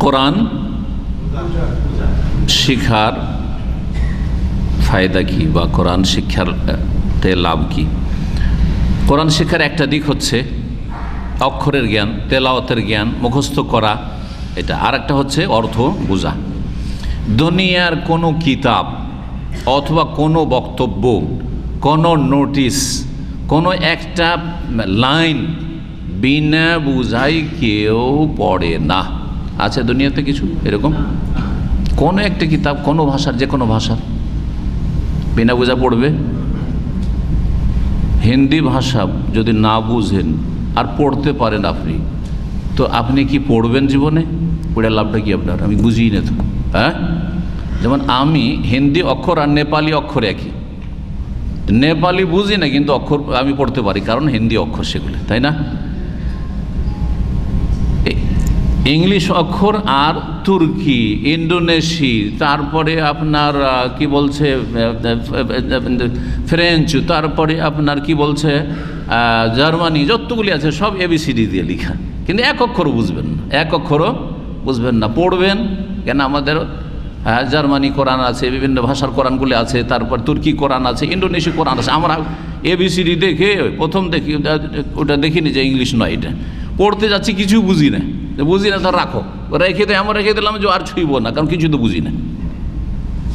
কোরআন শিখার ফায়দা কি বা কোরআন শিক্ষাতে লাভ কি? কোরআন শিক্ষার একটা দিক হচ্ছে অক্ষরের জ্ঞান, তেলাওয়াতের জ্ঞান, মুখস্থ করা, এটা। আর একটা হচ্ছে অর্থ বোঝা। দুনিয়ার কোনো কিতাব অথবা কোনো বক্তব্য, কোনো নোটিশ, কোনো একটা লাইন বিনা বুঝাই কেউ পড়ে না। আছে দুনিয়াতে কিছু এরকম? কোনো একটা কিতাব কোনো ভাষার, যে কোনো ভাষার বিনা বুঝা পড়বে? হিন্দি ভাষা যদি না বুঝেন আর পড়তে পারেন আপনি, তো আপনি কি পড়বেন জীবনে? পড়ে লাভটা কি আপনার? আমি বুঝিই না তো। হ্যাঁ, যেমন আমি হিন্দি অক্ষর আর নেপালি অক্ষর একই। নেপালি বুঝি না, কিন্তু অক্ষর আমি পড়তে পারি, কারণ হিন্দি অক্ষর সেগুলো, তাই না? ইংলিশ অক্ষর আর তুর্কি, ইন্দোনেশি, তারপরে আপনার কি বলছে ফ্রেঞ্চ, তারপরে আপনার কি বলছে জার্মানি, যতগুলি আছে সব এবিসিডি দিয়ে লেখা, কিন্তু এক অক্ষরও বুঝবেন না, এক অক্ষরও বুঝবেন না। পড়বেন কেন? আমাদের জার্মানি কোরআন আছে, বিভিন্ন ভাষার কোরআনগুলি আছে, তারপর তুর্কি কোরআন আছে, ইন্দোনেশি কোরআন আছে। আমরা এবিসিডি দেখে প্রথম দেখি, ওটা দেখিনি যে ইংলিশ নয়, এটা পড়তে যাচ্ছি, কিছু বুঝি না। বুঝি না তো রাখো, রেখে দেয়, আমরা রেখে দিলাম যে আর ছুঁইব না, কারণ কিছু তো বুঝি না।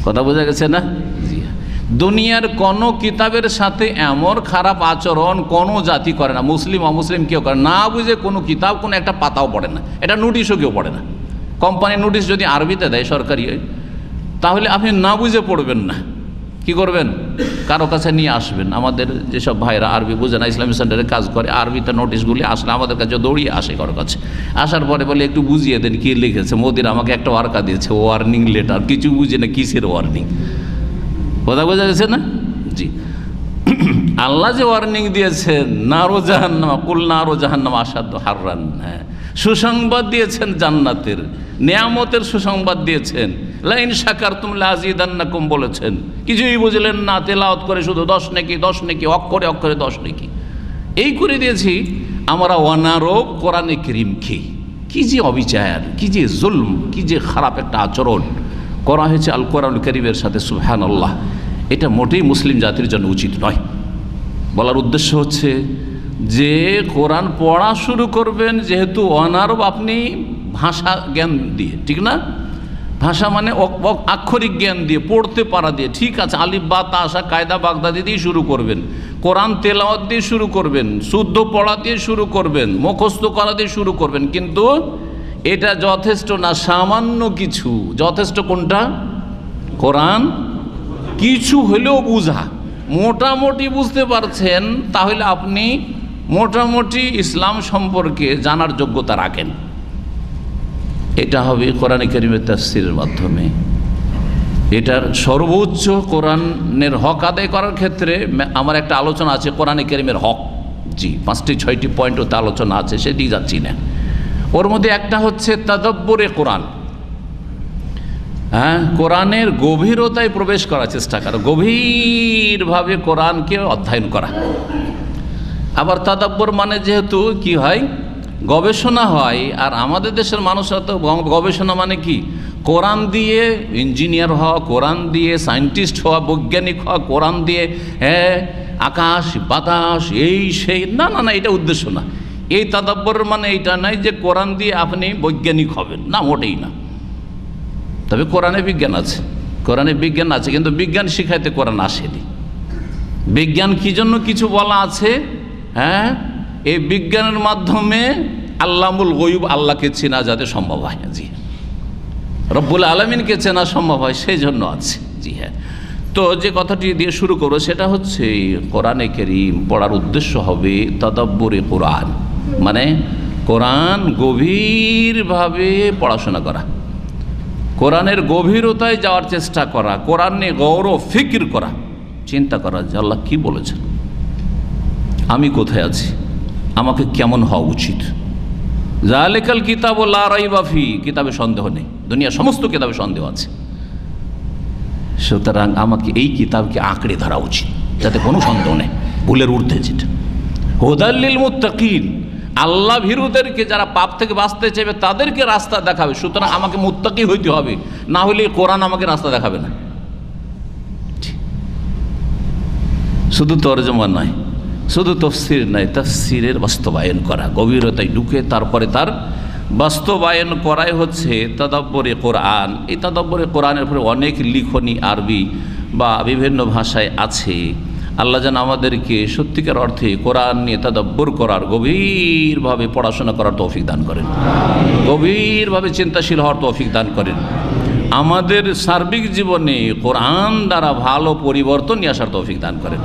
কথা বোঝা গেছে না? জি। দুনিয়ার কোনো কিতাবের সাথে এমন খারাপ আচরণ কোনো জাতি করে না, মুসলিম অমুসলিম কেউ করে না। বুঝে কোনো কিতাব, কোনো একটা পাতাও পড়ে না, এটা নোটিশও কেউ পড়ে না। কোম্পানি নোটিশ যদি আরবিতে দেয় সরকারি, তাহলে আপনি না বুঝে পড়বেন না। কি করবেন? কারো কাছে নিয়ে আসবেন। আমাদের যেসব ভাইরা আরবি বোঝে না, ইসলামিক সেন্টারে কাজ করে, আরবিতে নোটিশগুলি আসলে আমাদের কাছে দৌড়িয়ে আসে কারো কাছে। আসার পরে বলে একটু বুঝিয়ে দেন কী লিখেছে। মোদির আমাকে একটা ওয়ার্কা দিয়েছে, ওয়ার্নিং লেটার, কিছু বুঝে না কিসের ওয়ার্নিং। কথা বোঝা গেছে না? জি। আল্লাহ যে ওয়ার্নিং দিয়েছেন, নারো জাহান্নাম, কুল নারো জাহান্নাম আসাদ্দু হাররান, হ্যাঁ, সুসংবাদ দিয়েছেন জান্নাতের, নেয়ামতের সুসংবাদ দিয়েছেন। লাইন শাকারতুম লাযিদান্নাকুম বলেছেন। কিছুই বুঝলেন না, তেলাওয়াত করে শুধু 10 নেকি 10 নেকি, অক্ষরে অক্ষরে 10 নেকি, এই করে দিয়েছি আমরা। অনারব কোরআনে কারীমকে কি যে অবিচার, কি যে জুলম, কি যে খারাপ একটা আচরণ করা হয়েছে আল কোরআনুল কারীমের সাথে, সুবহানাল্লাহ। এটা মোটেই মুসলিম জাতির জন্য উচিত নয়। বলার উদ্দেশ্য হচ্ছে যে কোরআন পড়া শুরু করবেন, যেহেতু অনারব আপনি ভাষা জ্ঞান দিয়ে, ঠিক না? ভাষা মানে আক্ষরিক জ্ঞান দিয়ে, পড়তে পারা দিয়ে, ঠিক আছে। আলিফ বা তাসা কায়দা বাগদাদি দিয়ে শুরু করবেন, কোরআন তেলাওয়াত দিয়ে শুরু করবেন, শুদ্ধ পড়া দিয়ে শুরু করবেন, মুখস্থ করা দিয়ে শুরু করবেন, কিন্তু এটা যথেষ্ট না। সামান্য কিছু যথেষ্ট। কোনটা? কোরআন কিছু হলেও বুঝা, মোটামুটি বুঝতে পারছেন, তাহলে আপনি মোটামুটি ইসলাম সম্পর্কে জানার যোগ্যতা রাখেন। এটা হবে কোরআন কারীমের তাফসীরের মাধ্যমে। এটার সর্বোচ্চ কোরআনের হক আদায় করার ক্ষেত্রে আমার একটা আলোচনা আছে, কোরআন কারীমের হক। জি, 5-6টি পয়েন্ট ওতে আলোচনা আছে, সেদিকে যাচ্ছি না। ওর মধ্যে একটা হচ্ছে তাদাব্বুরে কোরআন। হ্যাঁ, কোরআনের গভীরতায় প্রবেশ করার চেষ্টা করা, গভীরভাবে কোরআনকে অধ্যয়ন করা। আবার তাদাব্বুর মানে যেহেতু কি হয়, গবেষণা হয়। আর আমাদের দেশের মানুষরা তো গবেষণা মানে কি, কোরআন দিয়ে ইঞ্জিনিয়ার হওয়া, কোরআন দিয়ে সায়েন্টিস্ট হওয়া, বৈজ্ঞানিক হওয়া, কোরআন দিয়ে আকাশ বাতাস এই সেই, না না না, এটা উদ্দেশ্য না। এই তাদাব্বুর মানে এইটা নাই যে কোরআন দিয়ে আপনি বৈজ্ঞানিক হবেন, না, মোটেই না। তবে কোরআনে বিজ্ঞান আছে, কোরআনে বিজ্ঞান আছে, কিন্তু বিজ্ঞান শিখাইতে কোরআন আসেনি। বিজ্ঞান কি জন্য কিছু বলা আছে? হ্যাঁ, এই বিজ্ঞানের মাধ্যমে আল্লামুল গয়ুব, আল্লাহকে চেনা যাতে সম্ভব হয়। জি, রব্বুল আলামিনকে চেনা সম্ভব হয়, সেই জন্য আছে। জি হ্যাঁ। তো যে কথাটি দিয়ে শুরু করবো সেটা হচ্ছে কোরআনে কারীম পড়ার উদ্দেশ্য হবে তাদাব্বুরে কোরআন, মানে কোরআন গভীরভাবে পড়াশোনা করা, কোরআনের গভীরতায় যাওয়ার চেষ্টা করা, কোরআনে গৌর ফিকির করা, চিন্তা করা যে আল্লাহ কি বলেছেন, আমি কোথায় আছি, আমাকে কেমন হওয়া উচিত। যালিকাল কিতাবু লা রাইবা ফি, কিতাবে সন্দেহ নেই, দুনিয়ার সমস্ত কিতাবে সন্দেহ আছে। সুতরাং আমাকে এই কিতাবকে আঁকড়ে ধরা উচিত, যাতে কোনো সন্দেহ নেই, ভুলের ঊর্ধ্বে যেটা। হুদাল লিল মুত্তাকিন, আল্লাহ ভীরুদেরকে, যারা পাপ থেকে বাঁচতে চাইবে তাদেরকে রাস্তা দেখাবে। সুতরাং আমাকে মুত্তাকি হইতে হবে, না হলে কোরআন আমাকে রাস্তা দেখাবে না। শুধু তরজমা নয়, শুধু তফসির নয়, তাফসিরের বাস্তবায়ন করা, গভীরতায় ঢুকে তারপরে তার বাস্তবায়ন করাই হচ্ছে তাদাব্বুরে কোরআন। এই তাদাব্বুরে কোরআনের উপরে অনেক লিখনি আরবি বা বিভিন্ন ভাষায় আছে। আল্লাহ যেন আমাদেরকে সত্যিকার অর্থে কোরআন নিয়ে তাদাব্বুর করার, গভীরভাবে পড়াশোনা করার তৌফিক দান করেন, গভীরভাবে চিন্তাশীল হওয়ার তৌফিক দান করেন। আমাদের সার্বিক জীবনে কোরআন দ্বারা ভালো পরিবর্তন নিয়ে আসার তৌফিক দান করেন।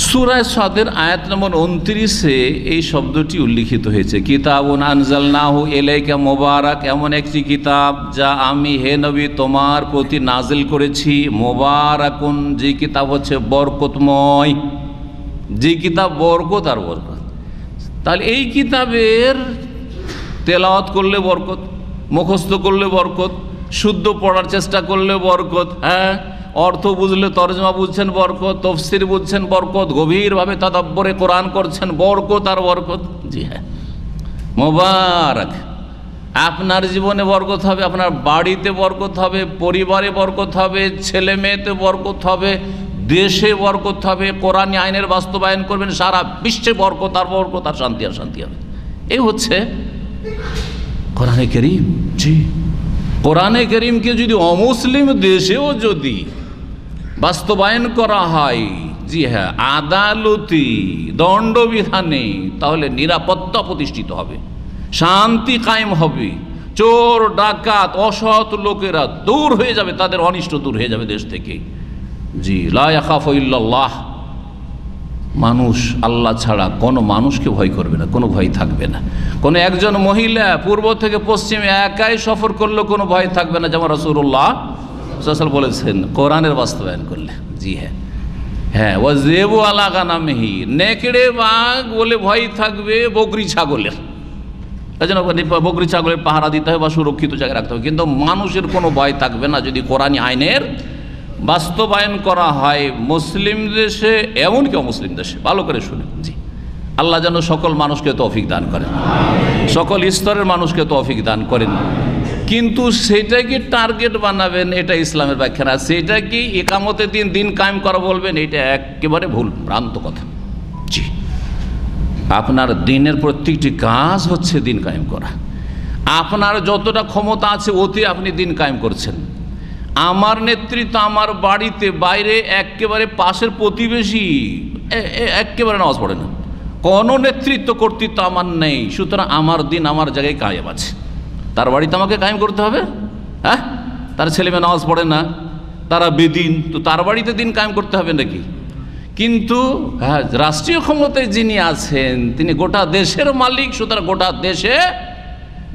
সূরা সাদের আয়াত নম্বর 29-এ এই শব্দটি উল্লিখিত হয়েছে, কিতাবুন আনজালনাহু ইলাইকা মুবারাক, এমন একটি কিতাব যা আমি হে নবী তোমার প্রতি নাজিল করেছি, মুবারাকুন, যে কিতাব হচ্ছে বরকতময়, যে কিতাব বরকত আর বরকত। তাহলে এই কিতাবের তেলাওয়াত করলে বরকত, মুখস্থ করলে বরকত, শুদ্ধ পড়ার চেষ্টা করলে বরকত, হ্যাঁ, অর্থ বুঝলে, তরজমা বুঝছেন বরকত, তফসির বুঝছেন বরকত, গভীরভাবে তাদাব্বুরে কোরআন করছেন বরকত আর বরকত। জি হ্যাঁ, মোবারক। আপনার জীবনে বরকত হবে, আপনার বাড়িতে বরকত হবে, পরিবারে বরকত হবে, ছেলে মেয়েতে বরকত হবে, দেশে বরকত হবে। কোরআনী আইনের বাস্তবায়ন করবেন, সারা বিশ্বে বরকত আর বরকত আর শান্তি আর শান্তি হবে। এই হচ্ছে কোরআনে কারীম। জি, কোরআনে কারীমকে যদি অমুসলিম দেশেও যদি বাস্তবায়ন করা হয়, জি হ্যাঁ, আদালতি দণ্ডবিধানে, তাহলে নিরাপত্তা প্রতিষ্ঠিত হবে, শান্তি কায়েম হবে, চোর ডাকাত অসৎ লোকেরা দূর হয়ে যাবে, তাদের অনিষ্ট দূর হয়ে যাবে দেশ থেকে। জি, লা ইয়াখাফু ইল্লাল্লাহ, মানুষ আল্লাহ ছাড়া কোনো মানুষকে ভয় করবে না, কোনো ভয় থাকবে না। কোনো একজন মহিলা পূর্ব থেকে পশ্চিমে একাই সফর করলেও কোনো ভয় থাকবে না, যেমন রাসূলুল্লাহ সাল্লাল্লাহু আলাইহি ওয়াসাল্লাম বলেছেন কোরআনের বাস্তবায়ন করলে। জি হ্যাঁ, হ্যাঁ, ওয়াজিবু আলা গানামিহি, নেকড়ে বাঘ বলে ভয় থাকবে বকরি ছাগলের, এই জন্য বকরি ছাগলের পাহারা দিতে হবে বা সুরক্ষিত জায়গায় রাখতে হবে। কিন্তু মানুষের কোনো ভয় থাকবে না যদি কোরআনী আইনের বাস্তবায়ন করা হয় মুসলিম দেশে, এমনকি অমুসলিম দেশে। ভালো করে শুনে, জি, আল্লাহ যেন সকল মানুষকে তৌফিক দান করেন, সকল স্তরের মানুষকে তৌফিক দান করেন। কিন্তু সেটাকে টার্গেট বানাবেন, এটা ইসলামের ব্যাখ্যা না। সেটাকে ইকামতের দিন দিন কায়েম করা বলবেন, এটা একেবারে ভুল, ভ্রান্ত কথা। জি, আপনার দিনের প্রত্যেকটি কাজ হচ্ছে দিন কায়েম করা। আপনার যতটা ক্ষমতা আছে ওতে আপনি দিন কায়েম করছেন। আমার নেতৃত্ব আমার বাড়িতে, বাইরে একেবারে পাশের প্রতিবেশী একেবারে নামাজ পড়ে না, কোনো নেতৃত্ব কর্তৃত্ব আমার নেই, সুতরাং আমার দিন আমার জায়গায় কায়েম আছে। তার বাড়িতে আমাকে কায়েম করতে হবে, হ্যাঁ, তার ছেলেমেয়ে নামাজ পড়ে না, তারা বেদিন, তো তার বাড়িতে দিন কায়েম করতে হবে নাকি? কিন্তু হ্যাঁ, রাষ্ট্রীয় ক্ষমতায় যিনি আছেন তিনি গোটা দেশের মালিক, সুতরাং গোটা দেশে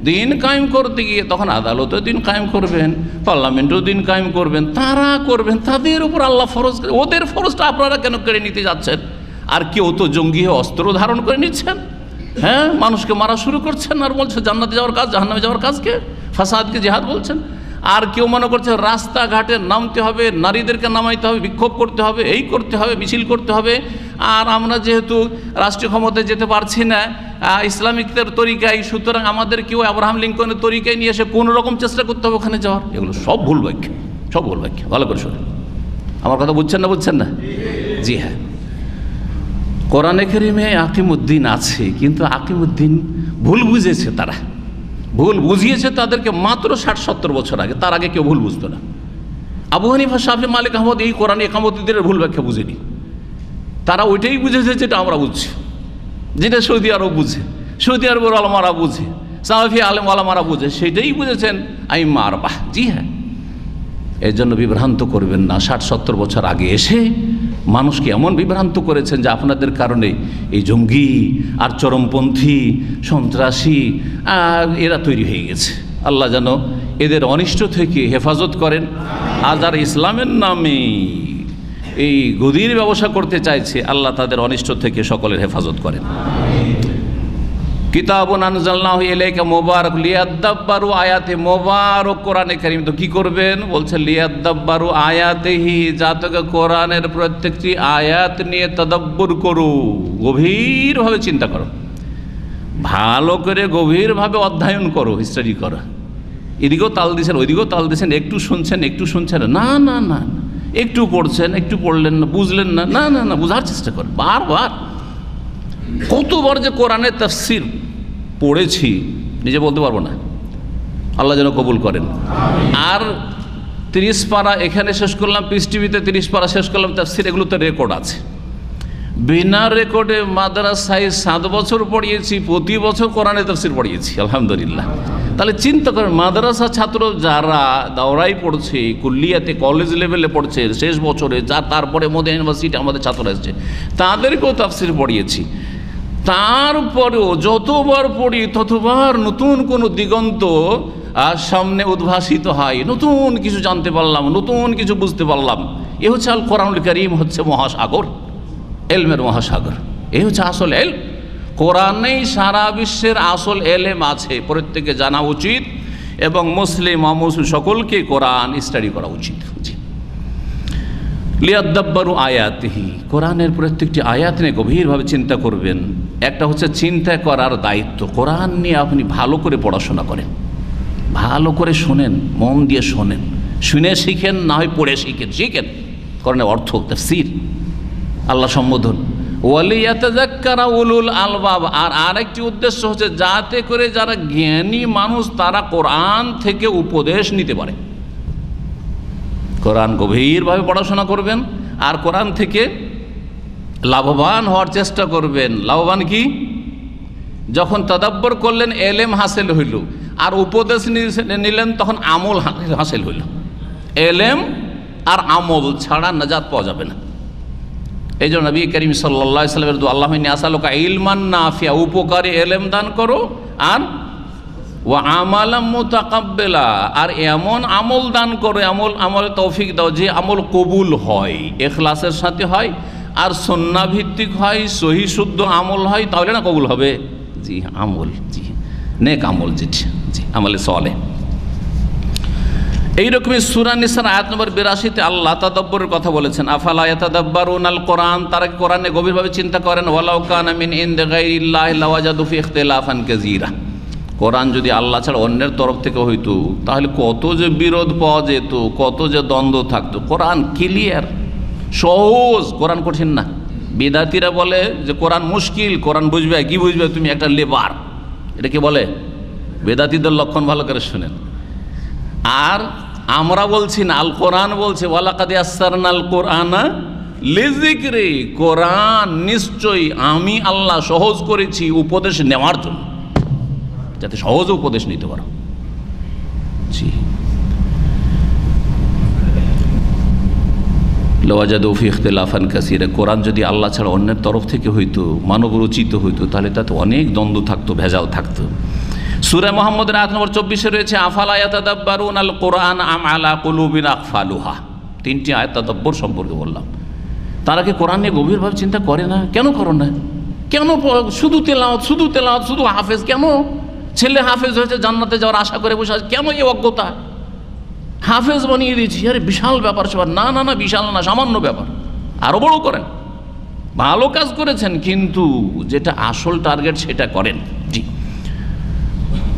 দিন কায়েম করতে গিয়ে তখন আদালতেও দিন কায়েম করবেন, পার্লামেন্টেও দিন কায়েম করবেন, তারা করবেন, তাদের উপর আল্লাহ ফরজ, ওদের ফরজটা আপনারা কেন কেড়ে নিতে যাচ্ছেন? আর কেউ তো জঙ্গি হয়ে অস্ত্র ধারণ করে নিচ্ছেন, হ্যাঁ, মানুষকে মারা শুরু করছেন, আর বলছে জান্নাতে যাওয়ার কাজ, জাহান্নামে যাওয়ার কাজকে, ফাসাদকে জিহাদ বলছেন। আর কেউ মনে করছে রাস্তাঘাটে নামতে হবে, নারীদেরকে নামাইতে হবে, বিক্ষোভ করতে হবে, এই করতে হবে, মিছিল করতে হবে। আর আমরা যেহেতু রাষ্ট্রীয় ক্ষমতায় যেতে পারছি না ইসলামিকদের তরিকায়, সুতরাং আমাদের কেউ আব্রাহাম লিঙ্কনের তরিকায় নিয়ে এসে কোনো রকম চেষ্টা করতে হবে ওখানে যাওয়ার। এগুলো সব ভুল ব্যাখ্যা, সব ভুল ব্যাখ্যা। ভালো করে শুনুন, আমার কথা বুঝছেন না? বুঝছেন না? জি হ্যাঁ, কোরআনে কারীমে আকিমুদ্দিন আছে, কিন্তু আকিমুদ্দিন ভুল বুঝেছে, তারা ভুল বুঝিয়েছে তাদেরকে মাত্র 60-70 বছর আগে, তার আগে কেউ ভুল বুঝতো না। আবু হানিফা, শাফি, মালিক, আহমদ এই কোরআনে একামতিদের ভুল ব্যাখ্যা বুঝেনি, তারা ওইটাই বুঝেছে যেটা আমরা বুঝছি, যেটা সৌদি আরব বুঝে, সৌদি আরবের আলমারা বুঝে, সাহাফি আলেম আলমারা বুঝে, সেটাই বুঝেছেন আইম্মা আরবাহ। জি হ্যাঁ, এর জন্য বিভ্রান্ত করবেন না। 60-70 বছর আগে এসে মানুষকে এমন বিভ্রান্ত করেছেন যে আপনাদের কারণে এই জঙ্গি আর চরমপন্থী সন্ত্রাসী এরা তৈরি হয়ে গেছে। আল্লাহ যেন এদের অনিষ্ট থেকে হেফাজত করেন। আর যারা ইসলামের নামে এই গদির ব্যবসা করতে চাইছে, আল্লাহ তাদের অনিষ্ট থেকে সকলের হেফাজত করেন। কিতাবুন আনজালনাহু ইলাইকা মুবারাক লিয়াদাব্বারু আয়াতে, মোবারক কোরআনে কারীম। তো কি করবেন? বলছে লিয়াদাব্বারু আয়াতিহি, যাতে কোরআনের প্রত্যেকটি আয়াত নিয়ে তাদাব্বুর করো, গভীরভাবে চিন্তা করো। ভালো করে গভীরভাবে অধ্যয়ন করো, স্টাডি করো। এদিকেও তাল দিচ্ছেন, ওইদিকেও তাল দিচ্ছেন, একটু শুনছেন একটু শুনছেন, না না না, একটু পড়ছেন একটু পড়লেন না, বুঝলেন না, না না না, বোঝার চেষ্টা করেন বারবার। কতবার যে কোরআনের তাফসির পড়েছি নিজে বলতে পারবো না, আল্লাহ যেন কবুল করেন। আর 30 পারা এখানে শেষ করলাম, পিস টিভিতে 30 পারা শেষ করলাম তাফসির, এগুলোতে রেকর্ড আছে। বিনা রেকর্ডে মাদ্রাসায় 7 বছর পড়িয়েছি, প্রতি বছর কোরআনে তাফসির পড়িয়েছি আলহামদুলিল্লাহ। তাহলে চিন্তা করেন, মাদ্রাসা ছাত্র যারা দাওরাই পড়ছে, কুল্লিয়াতে কলেজ লেভেলে পড়ছে শেষ বছরে, যা তারপরে মধ্যে ইউনিভার্সিটি আমাদের ছাত্র আসছে, তাদেরকেও তাফসির পড়িয়েছি। তারপরেও যতবার পড়ি ততবার নতুন কোনো দিগন্ত সামনে উদ্ভাসিত হয়, নতুন কিছু জানতে পারলাম, নতুন কিছু বুঝতে পারলাম। এ হচ্ছে আল কোরআনুল কারীম, হচ্ছে মহাসাগর, এলমের মহাসাগর। এই হচ্ছে আসল এল। কোরআনেই সারা বিশ্বের আসল এলেম আছে, প্রত্যেকে জানা উচিত এবং মুসলিম অমুসলিম সকলকে কোরআন স্টাডি করা উচিত। জি, লিয়াদ্দাব্বারু আয়াতিহি, কোরআনের প্রত্যেকটি আয়াত নিয়ে গভীরভাবে চিন্তা করবেন। একটা হচ্ছে চিন্তা করার দায়িত্ব। কোরআন নিয়ে আপনি ভালো করে পড়াশোনা করেন, ভালো করে শোনেন, মন দিয়ে শোনেন, শুনে শিখেন, না হয় পড়ে শিখেন। শিখেন কোরআনের অর্থ, তাফসীর, আল্লাহ সম্বোধন। ওয়ালিয়াতাযাক্কারা উলুল আলবাব। আর আরেকটি উদ্দেশ্য হচ্ছে যাতে করে যারা জ্ঞানী মানুষ তারা কোরআন থেকে উপদেশ নিতে পারে। কোরআন গভীরভাবে পড়াশোনা করবেন আর কোরআন থেকে লাভবান হওয়ার চেষ্টা করবেন। লাভবান কি? যখন তাদাব্বর করলেন এলেম হাসিল হইল, আর উপদেশ নিলেন তখন আমল হাসিল হইল। এলেম আর আমল ছাড়া নাজাত পাওয়া যাবে না। এই জন্য নবী করিম সাল্লাল্লাহু আলাইহি ওয়াসাল্লামের দোয়া, আল্লাহুম্মা ইন্নী আসআলুকা ইলমান নাফিয়া, উপকারী এলেম দান করো, আর ওয়া আমালাম মুতাকাব্বালা, আর এমন আমল দান করো, আমলে তৌফিক দাও যে আমল কবুল হয়, ইখলাসের সাথে হয়, আর সুন্নাহ ভিত্তিক হয়, সহি শুদ্ধ আমল হয়, তাহলে না কবুল হবে। জি, আমল, জি নেক আমল, যেটি জি আমলে সালেহ। এইরকমই সূরা নিসার আয়াত নম্বর 82-তে আল্লাহ তাদাব্বুরের কথা বলেছেন। আফালা ইয়াতাদাব্বারুনাল কোরআন, তারা কোরআনে গভীরভাবে চিন্তা করেন। ওয়ালাউ কানা মিন ইনদি গায়রিল্লাহি লাওয়াজাদু ফি ইখতিলাফান কাসীরা, কোরআন যদি আল্লাহ ছাড়া অন্যের তরফ থেকে হইতো তাহলে কত যে বিরোধ পাওয়া যেত, কত যে দ্বন্দ্ব থাকতো। কোরআন ক্লিয়ার, সহজ, কোরআন কঠিন না। বিদাতিরা বলে যে কোরআন মুশকিল, কোরআন বুঝবে কি বুঝবে, তুমি একটা লেবার, এটা কি বলে? বেদাতিদের লক্ষণ ভালো করে শুনেন। আর আমরা বলছি না, আল কোরআন বলছে ওয়ালাকাদ ইয়াসসারনাল কোরআনা লিযিকরি, কোরআন নিশ্চয়ই আমি আল্লাহ সহজ করেছি উপদেশ নেওয়ার জন্য, যাতে সহজে উপদেশ নিতে পারো। জি, লাওয়াজাদু ফি ইখতিলাফান কাসীরা, কোরআন যদি আল্লাহ ছাড়া অন্যের তরফ থেকে হইতো, মানব রচিত হইতো, তাহলে তাতে অনেক দ্বন্দ্ব থাকতো, ভেজাল থাকতো। সূরা মুহাম্মদের আয়াত নম্বর 24-এ রয়েছে আফালা ইয়াতাদাব্বারুনাল কোরআন আম আলা কুলুবিন আকফালুহা। 3টি আয়াত তাদাব্বুর সম্পর্কে বললাম। তারা কি কোরআন নিয়ে গভীরভাবে চিন্তা করে না? কেন করো না? কেন শুধু তেলাওয়াত, শুধু তেলাওয়াত, শুধু হাফেজ? কেন ছেলে হাফেজ হয়েছে জান্নাতে যাওয়ার আশা করে বসে আছে? কেন এই অজ্ঞতা? হাফেজ বানিয়ে দিয়েছি, আরে বিশাল ব্যাপার সবার। না না না, বিশাল না, সামান্য ব্যাপার। আরো বড় করেন। ভালো কাজ করেছেন, কিন্তু যেটা আসল টার্গেট সেটা করেন। জি,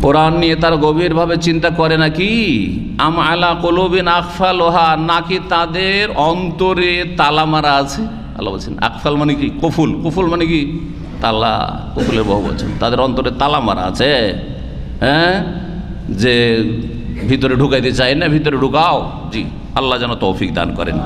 কোরআন নিয়ে তার গভীরভাবে চিন্তা করে নাকি? আম আলা কুলুবিন আকফালুহা, নাকি তাদের অন্তরে তালা মারা আছে? আল্লাহ বলছেন আকফাল মানে কি? কুফুল। কুফুল মানে কি? তালা। কুফুলের বহু বচন। তাদের অন্তরে তালা মারা আছে, হ্যাঁ, যে ভিতরে ঢুকাইতে চায় না, ভিতরে ঢুকাও। জি, আল্লাহ যেন তৌফিক দান করেন।